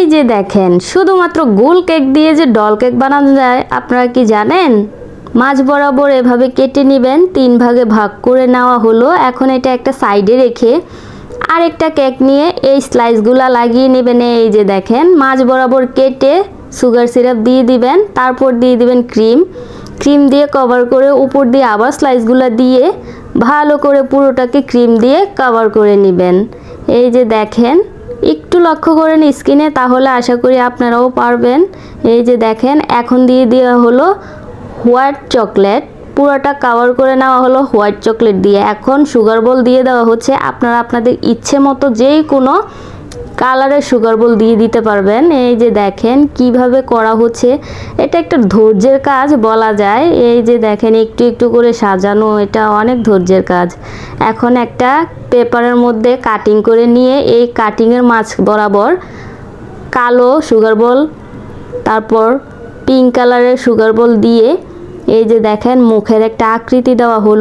এই যে দেখেন শুধুমাত্র গোল কেক দিয়ে যে ডল কেক বানানো যায় আপনারা কি জানেন? মাঝ বরাবর এভাবে কেটে নেবেন, 3 ভাগে ভাগ করে নেওয়া হলো। এখন এটা একটা সাইডে রেখে আরেকটা কেক নিয়ে এই স্লাইসগুলো লাগিয়ে নেবেন। এই যে দেখেন মাঝ বরাবর কেটে সুগার সিরাপ দিয়ে দিবেন, তারপর দিয়ে দিবেন ক্রিম দিয়ে কভার করে উপর দিয়ে আবার স্লাইসগুলো দিয়ে ভালো করে পুরোটাকে ক্রিম দিয়ে কভার করে নেবেন। এই যে দেখেন একটু লক্ষ্য করেন স্কিনে, তাহলে আশা করি আপনারাও পারবেন। এই যে দেখেন এখন দিয়ে দেওয়া হলো হোয়াইট চকলেট, পুরোটা কভার করে নেওয়া হলো হোয়াইট চকলেট দিয়ে। এখন সুগার বল দিয়ে দেওয়া হচ্ছে, আপনারা আপনাদের ইচ্ছে মতো যেই কোনো কালারের সুগার বল দিয়ে দিতে পারবেন। এই যে দেখেন কিভাবে করা হচ্ছে, এটা একটা ধৈর্যের কাজ বলা যায়। এই যে দেখেন একটু একটু করে সাজানো, এটা অনেক ধৈর্যের কাজ। এখন একটা পেপারের মধ্যে কাটিং করে নিয়ে এই কাটিংয়ের মাঝ বরাবর কালো সুগার বল, তারপর পিঙ্ক কালারের সুগার বল দিয়ে এই যে দেখেন মুখের একটা আকৃতি দেওয়া হলো।